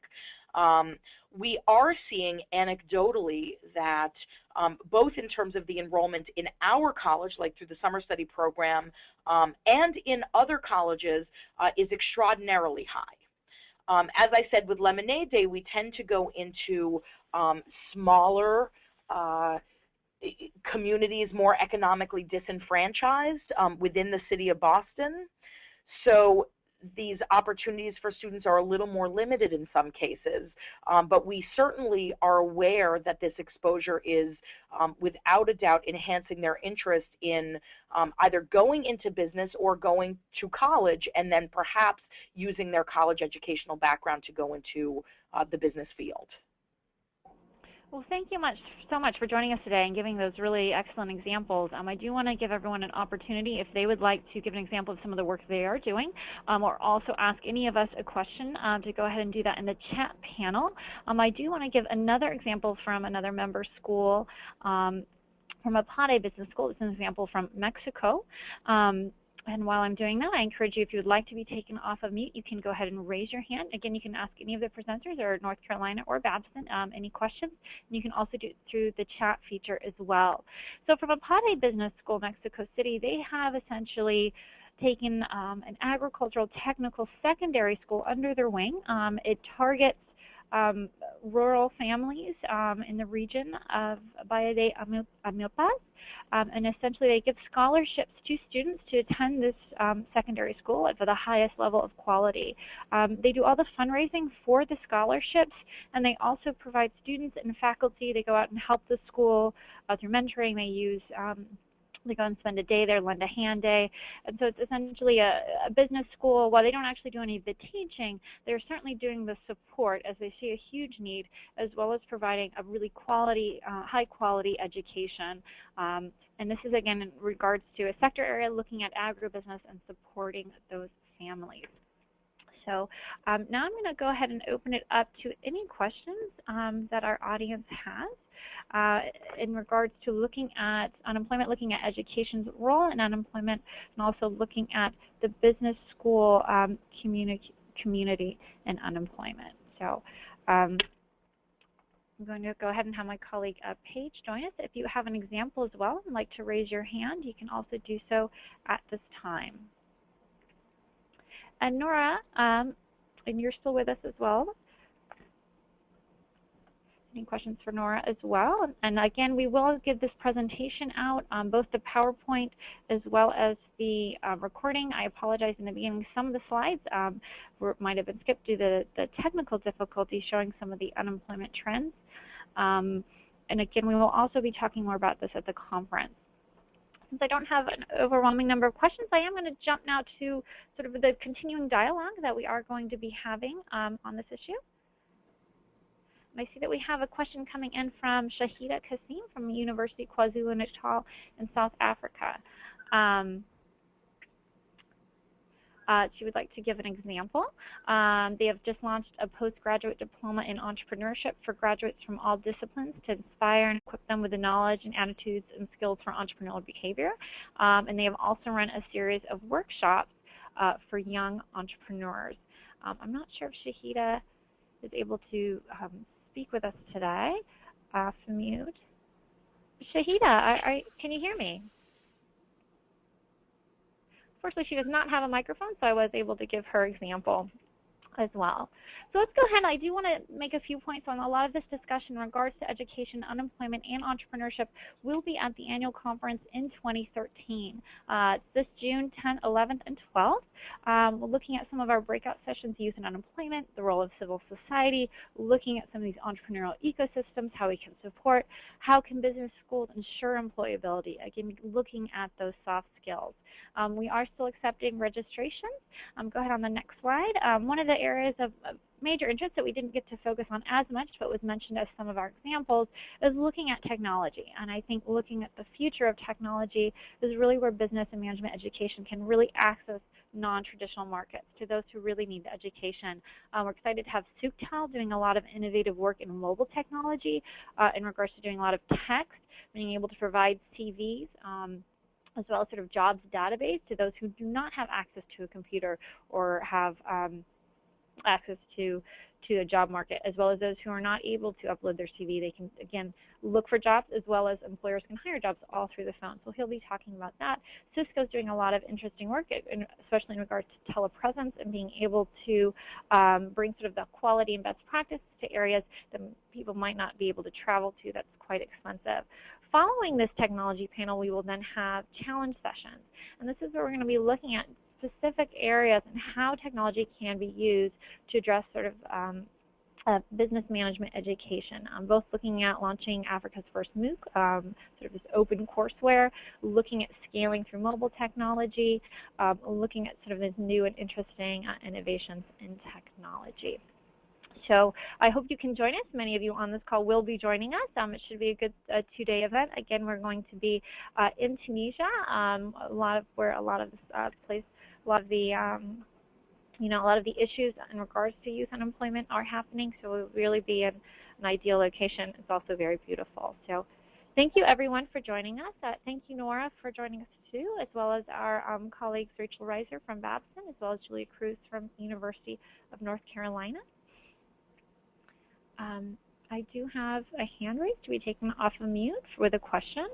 We are seeing anecdotally that both in terms of the enrollment in our college, like through the summer study program, and in other colleges, is extraordinarily high. As I said, with Lemonade Day, we tend to go into smaller communities, more economically disenfranchised within the city of Boston. So these opportunities for students are a little more limited in some cases, but we certainly are aware that this exposure is without a doubt enhancing their interest in either going into business or going to college and then perhaps using their college educational background to go into the business field. Well, thank you so much for joining us today and giving those really excellent examples. I do want to give everyone an opportunity, if they would like to give an example of some of the work they are doing, or also ask any of us a question, to go ahead and do that in the chat panel. I do want to give another example from another member school, from Apade Business School. It's an example from Mexico. And while I'm doing that, I encourage you, if you would like to be taken off of mute, you can go ahead and raise your hand. Again, you can ask any of the presenters, or North Carolina or Babson, any questions. And you can also do it through the chat feature as well. So from Apade Business School, Mexico City, they have essentially taken an agricultural technical secondary school under their wing. It targets rural families in the region of Valle de Amilpas, and essentially they give scholarships to students to attend this secondary school for the highest level of quality. They do all the fundraising for the scholarships, and they also provide students and faculty. They go out and help the school through mentoring. They use they go and spend a day there, lend a hand day. And so it's essentially a business school. While they don't actually do any of the teaching, they're certainly doing the support as they see a huge need, as well as providing a really quality, high quality education. And this is, again, in regards to a sector area looking at agribusiness and supporting those families. So now I'm going to go ahead and open it up to any questions that our audience has in regards to looking at unemployment, looking at education's role in unemployment, and also looking at the business school community and unemployment. So I'm going to go ahead and have my colleague Paige join us. If you have an example as well and like to raise your hand, you can also do so at this time. And Nora, and you're still with us as well. Any questions for Nora as well? And again, we will give this presentation out on both the PowerPoint as well as the recording. I apologize in the beginning. Some of the slides might have been skipped due to the technical difficulty showing some of the unemployment trends. And again, we will also be talking more about this at the conference. Since I don't have an overwhelming number of questions, I am going to jump now to sort of the continuing dialogue that we are going to be having on this issue. And I see that we have a question coming in from Shahida Kasim from University KwaZulu-Natal in South Africa. She would like to give an example. They have just launched a postgraduate diploma in entrepreneurship for graduates from all disciplines to inspire and equip them with the knowledge and attitudes and skills for entrepreneurial behavior. And they have also run a series of workshops for young entrepreneurs. I'm not sure if Shahida is able to speak with us today. Off mute. Shahida, can you hear me? Unfortunately, she does not have a microphone, so I was able to give her example. as well. So let's go ahead. I do want to make a few points on a lot of this discussion in regards to education, unemployment, and entrepreneurship will be at the annual conference in 2013. It's this June 10th, 11th, and 12th. We're looking at some of our breakout sessions, youth and unemployment, the role of civil society, looking at some of these entrepreneurial ecosystems, how we can support, how can business schools ensure employability, again, looking at those soft skills. We are still accepting registrations. Go ahead on the next slide. One of the areas of major interest that we didn't get to focus on as much but was mentioned as some of our examples is looking at technology. And I think looking at the future of technology is really where business and management education can really access non-traditional markets to those who really need the education. We're excited to have Suktel doing a lot of innovative work in mobile technology in regards to doing a lot of text, being able to provide CVs, as well as sort of jobs database to those who do not have access to a computer or have access to a job market, as well as those who are not able to upload their CV. They can, again, look for jobs, as well as employers can hire jobs all through the phone. So he'll be talking about that. Cisco's doing a lot of interesting work, especially in regards to telepresence and being able to bring sort of the quality and best practice to areas that people might not be able to travel to. That's quite expensive. Following this technology panel, we will then have challenge sessions. And this is where we're going to be looking at specific areas and how technology can be used to address sort of business management education. Both looking at launching Africa's first MOOC, sort of this open courseware, looking at scaling through mobile technology, looking at sort of this new and interesting innovations in technology. So I hope you can join us. Many of you on this call will be joining us. It should be a good two-day event. Again, we're going to be in Tunisia, where a lot of the issues in regards to youth unemployment are happening. So it will really be an ideal location. It's also very beautiful. So thank you, everyone, for joining us. Thank you, Nora, for joining us too, as well as our colleagues Rachel Reiser from Babson, as well as Julia Cruz from the University of North Carolina. I do have a hand raised to be taken off of mute with a question.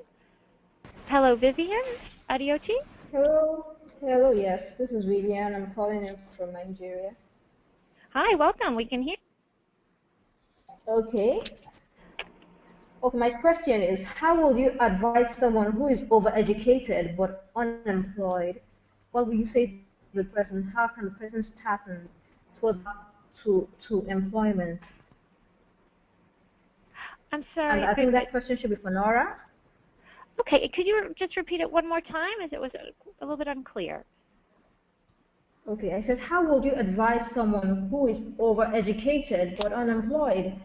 Hello, Vivian Adioti. Hello, yes, this is Vivian. I'm calling in from Nigeria. Hi, welcome. We can hear. Okay, my question is, how will you advise someone who is overeducated but unemployed? What will you say to the person? How can the person start towards to employment? I'm sorry. And I think that question should be for Nora. Okay, could you just repeat it one more time, as it was a little bit unclear? Okay, I said, how would you advise someone who is overeducated but unemployed?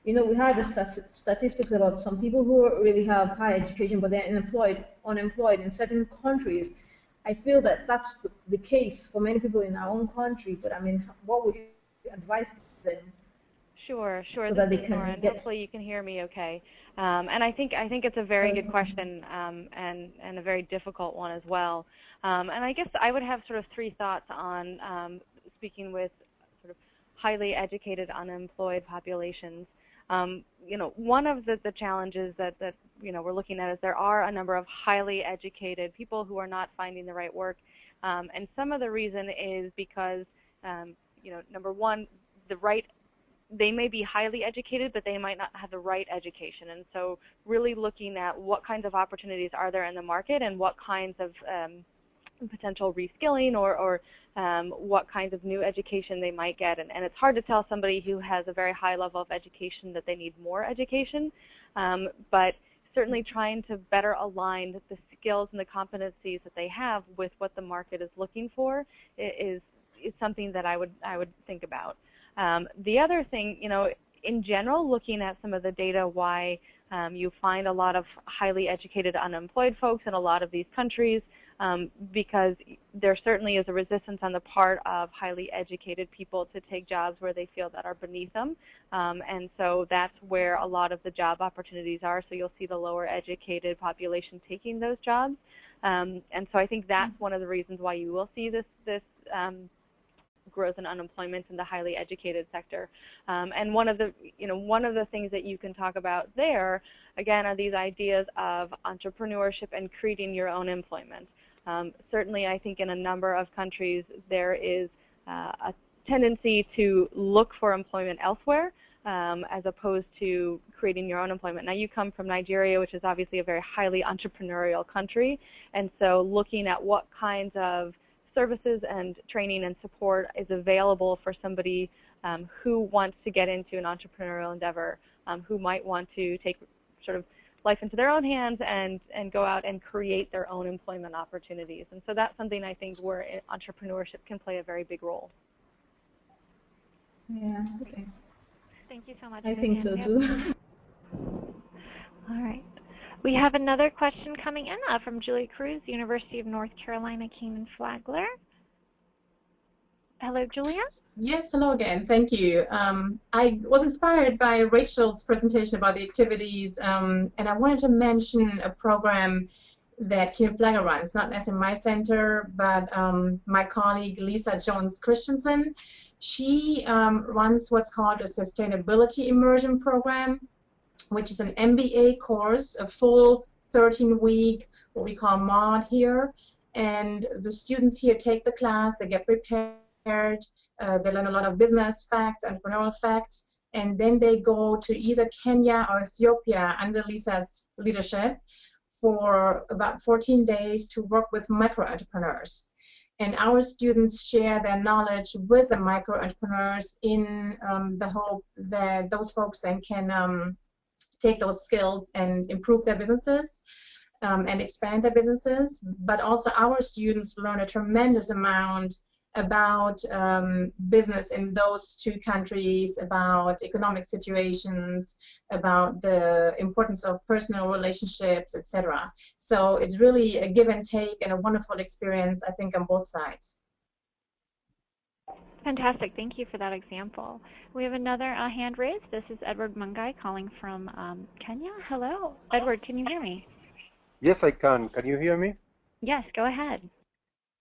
You know, we had the statistics about some people who really have high education, but they're unemployed in certain countries. I feel that that's the case for many people in our own country, but I mean, what would you advise them? Sure. So This that is Nora, and hopefully you can hear me okay. And I think it's a very good question, and a very difficult one as well. And I guess I would have sort of three thoughts on speaking with sort of highly educated unemployed populations. You know, one of the challenges that we're looking at is there are a number of highly educated people who are not finding the right work, and some of the reason is because number one, they may be highly educated, but they might not have the right education. And so really looking at what kinds of opportunities are there in the market and what kinds of potential reskilling or what kinds of new education they might get. And it's hard to tell somebody who has a very high level of education that they need more education, but certainly trying to better align the skills and the competencies that they have with what the market is looking for is something that I would think about. The other thing, in general, looking at some of the data, why you find a lot of highly educated unemployed folks in a lot of these countries, because there certainly is a resistance on the part of highly educated people to take jobs where they feel that are beneath them. And so that's where a lot of the job opportunities are. So you'll see the lower educated population taking those jobs. And so I think that's one of the reasons why you will see this growth in unemployment in the highly educated sector. And one of the things that you can talk about there, again, are these ideas of entrepreneurship and creating your own employment. Certainly, I think in a number of countries there is tendency to look for employment elsewhere as opposed to creating your own employment. Now, you come from Nigeria, which is obviously a very highly entrepreneurial country, and so looking at what kinds of services and training and support is available for somebody who wants to get into an entrepreneurial endeavor, who might want to take sort of life into their own hands and go out and create their own employment opportunities. And so that's something I think where entrepreneurship can play a very big role. Yeah, okay. Thank you so much. I think so too. All right. We have another question coming in from Julie Cruz, University of North Carolina, Kenan-Flagler. Hello, Julia. Yes, hello again. Thank you. I was inspired by Rachel's presentation about the activities, and I wanted to mention a program that Kenan-Flagler runs, not SMI Center, but my colleague Lisa Jones-Christensen. She runs what's called a Sustainability Immersion Program, which is an MBA course, a full 13-week, what we call mod here. And the students here take the class, they get prepared, they learn a lot of business facts, entrepreneurial facts, and then they go to either Kenya or Ethiopia under Lisa's leadership for about 14 days to work with micro-entrepreneurs. And our students share their knowledge with the micro-entrepreneurs in the hope that those folks then can take those skills and improve their businesses and expand their businesses. But also our students learn a tremendous amount about business in those two countries, about economic situations, about the importance of personal relationships, etc. So it's really a give and take and a wonderful experience, I think, on both sides. Fantastic. Thank you for that example. We have another hand raised. This is Edward Mungai calling from Kenya. Hello. Edward, can you hear me? Yes, I can. Can you hear me? Yes, go ahead.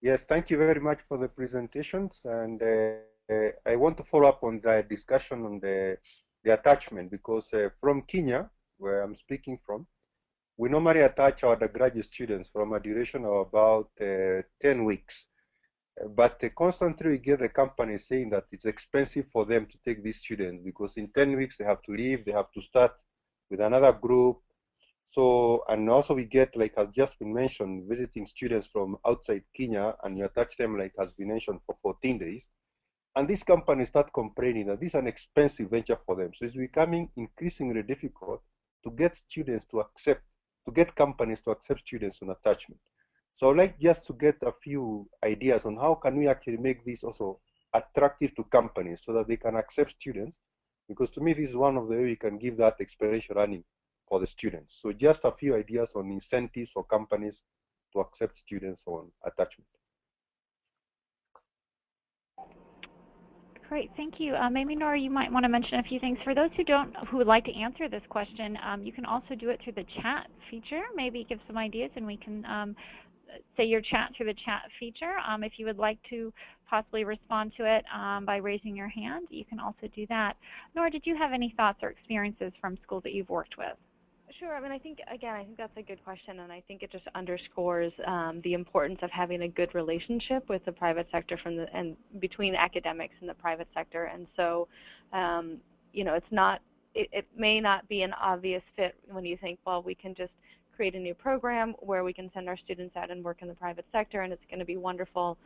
Yes, thank you very much for the presentations. And I want to follow up on the discussion on the attachment, because from Kenya, where I'm speaking from, we normally attach our undergraduate students from a duration of about 10 weeks. But constantly we get the companies saying that it's expensive for them to take these students, because in 10 weeks they have to leave, they have to start with another group. So, and also we get, like has just been mentioned, visiting students from outside Kenya, and you attach them, like has been mentioned, for 14 days. And these companies start complaining that this is an expensive venture for them. So it's becoming increasingly difficult to get students to accept, to get companies to accept students on attachment. So I'd like just to get a few ideas on how can we actually make this also attractive to companies so that they can accept students, because to me this is one of the ways we can give that experiential learning for the students. So just a few ideas on incentives for companies to accept students on attachment. Great, thank you. Maybe Nora, you might want to mention a few things. For those who would like to answer this question, you can also do it through the chat feature. Maybe give some ideas, and we can say your chat through the chat feature. If you would like to possibly respond to it by raising your hand, you can also do that. Nora, did you have any thoughts or experiences from schools that you've worked with? Sure. I mean, I think that's a good question, and I think it just underscores the importance of having a good relationship with the private sector and between academics and the private sector. And so, you know, it may not be an obvious fit when you think, well, we can just create a new program where we can send our students out and work in the private sector, and it's going to be wonderful,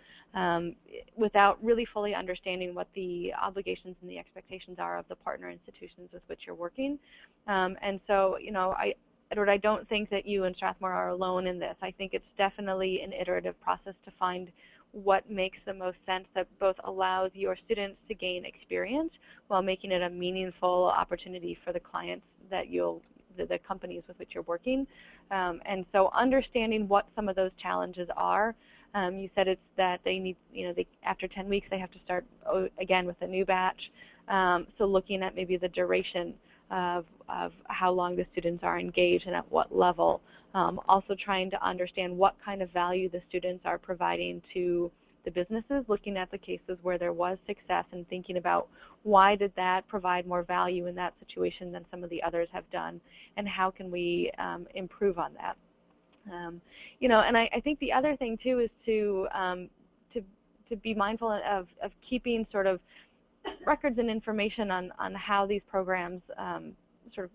without really fully understanding what the obligations and the expectations are of the partner institutions with which you're working. And so, you know, Edward, I don't think that you and Strathmore are alone in this. I think it's definitely an iterative process to find what makes the most sense that both allows your students to gain experience while making it a meaningful opportunity for the clients that the companies with which you're working. And so understanding what some of those challenges are. You said it's that they need, you know, after 10 weeks they have to start again with a new batch. So looking at maybe the duration of how long the students are engaged and at what level. Also trying to understand what kind of value the students are providing to the businesses, looking at the cases where there was success and thinking about why did that provide more value in that situation than some of the others have done, and how can we improve on that. You know, and I think the other thing too is to to be mindful of keeping sort of records and information on how these programs sort of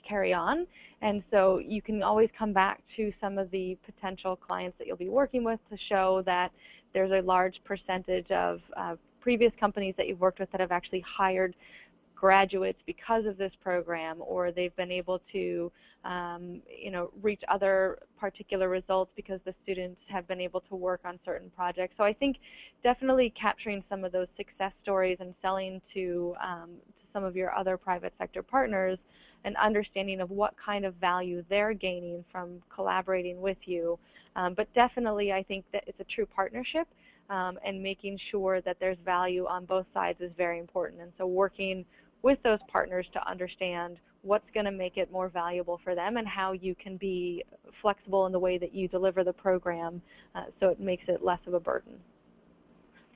carry on. And so you can always come back to some of the potential clients that you'll be working with to show that there's a large percentage of previous companies that you've worked with that have actually hired graduates because of this program, or they've been able to reach other particular results because the students have been able to work on certain projects. So I think definitely capturing some of those success stories and selling to some of your other private sector partners, an understanding of what kind of value they're gaining from collaborating with you. But definitely I think that it's a true partnership, and making sure that there's value on both sides is very important. And so working with those partners to understand what's going to make it more valuable for them and how you can be flexible in the way that you deliver the program so it makes it less of a burden.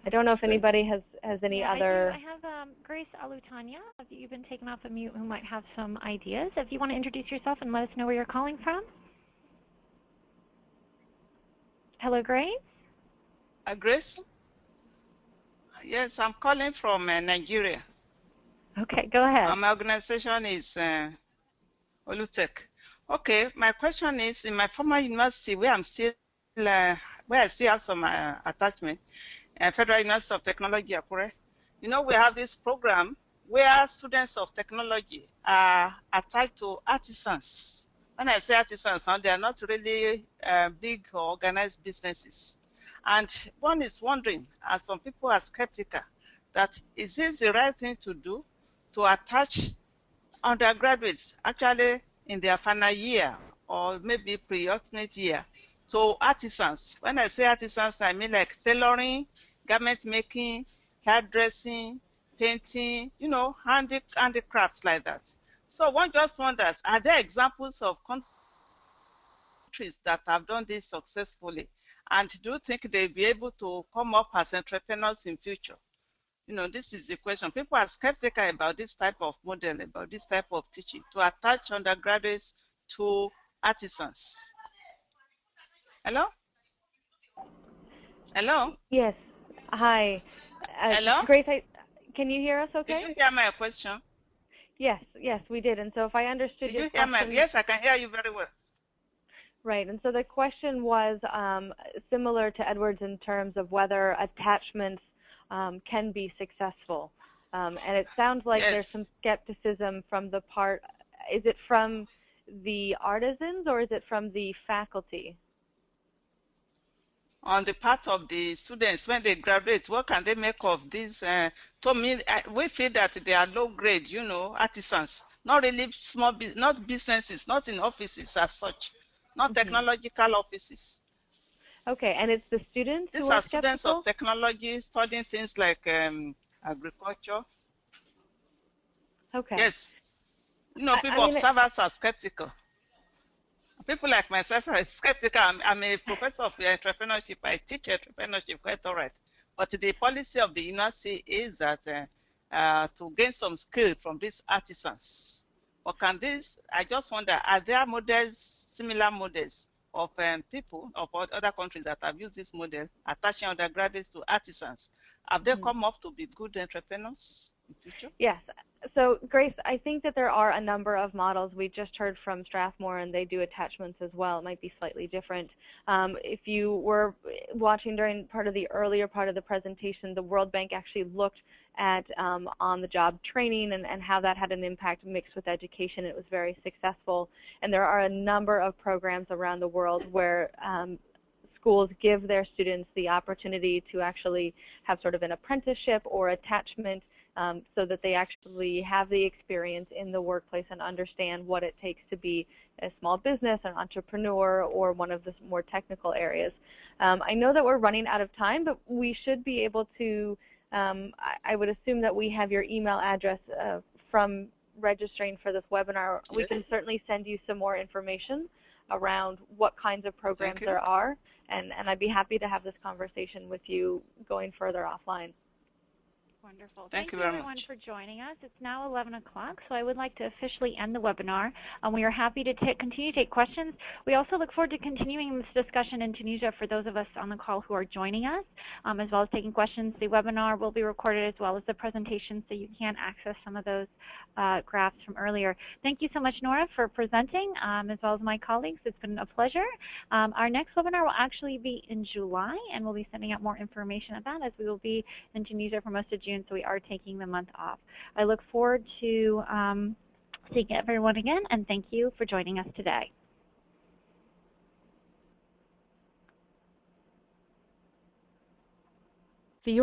I don't know if anybody has any other... I have Grace Alutanya, that you've been taken off of mute, who might have some ideas. If you want to introduce yourself and let us know where you're calling from. Hello, Grace? Grace? Yes, I'm calling from Nigeria. Okay, go ahead. My organization is Olutech. Okay, my question is, in my former university, where I'm still, where I still have some attachment, Federal University of Technology, Akure, we have this program where students of technology are attached to artisans. When I say artisans now, they are not really big or organized businesses. And one is wondering, as some people are skeptical, that is this the right thing to do, to attach undergraduates actually in their final year or maybe pre-ultimate year to artisans? When I say artisans, I mean like tailoring, garment making, hairdressing, painting, handicrafts like that. So one just wonders, are there examples of countries that have done this successfully? And do you think they'll be able to come up as entrepreneurs in future? This is the question. People are skeptical about this type of model, about this type of teaching, to attach undergraduates to artisans. Hello? Hello? Yes. Hi. Hello? Grace, can you hear us okay? Did you hear my question? Yes, we did. And so if I understood your question... Did you hear Yes, I can hear you very well. Right, and so the question was similar to Edward's in terms of whether attachments can be successful. And it sounds like there's some skepticism from the part, is it from the artisans or is it from the faculty? On the part of the students, when they graduate, what can they make of this? To me, we feel that they are low grade, artisans, not really small, not businesses, not in offices as such, not technological offices. Okay, and it's the students These who are students skeptical? of technology studying things like agriculture. Okay. Yes. People, observers are skeptical. People like myself are skeptical. I'm a professor of entrepreneurship. I teach entrepreneurship quite all right. But the policy of the university is that to gain some skill from these artisans. But I just wonder, are there models, similar models of people of other countries that have used this model, attaching undergraduates to artisans? Have they come up to be good entrepreneurs in future? Yes. So, Grace, I think that there are a number of models. We just heard from Strathmore, and they do attachments as well. It might be slightly different. If you were watching during part of the earlier part of the presentation, the World Bank actually looked at on-the-job training and how that had an impact mixed with education. It was very successful. And there are a number of programs around the world where schools give their students the opportunity to actually have sort of an apprenticeship or attachment so that they actually have the experience in the workplace and understand what it takes to be a small business, an entrepreneur, or one of the more technical areas. I know that we're running out of time, but we should be able to, I would assume that we have your email address from registering for this webinar. Yes. We can certainly send you some more information around what kinds of programs there are, and I'd be happy to have this conversation with you going further offline. Wonderful. Thank Thank you you, very everyone, much. for joining us. It's now 11 o'clock, so I would like to officially end the webinar. We are happy to continue to take questions. We also look forward to continuing this discussion in Tunisia for those of us on the call who are joining us, as well as taking questions. The webinar will be recorded as well as the presentation, so you can access some of those graphs from earlier. Thank you so much, Nora, for presenting, as well as my colleagues. It's been a pleasure. Our next webinar will actually be in July, and we'll be sending out more information about that, as we will be in Tunisia for most of June, so we are taking the month off. I look forward to seeing everyone again, and thank you for joining us today. The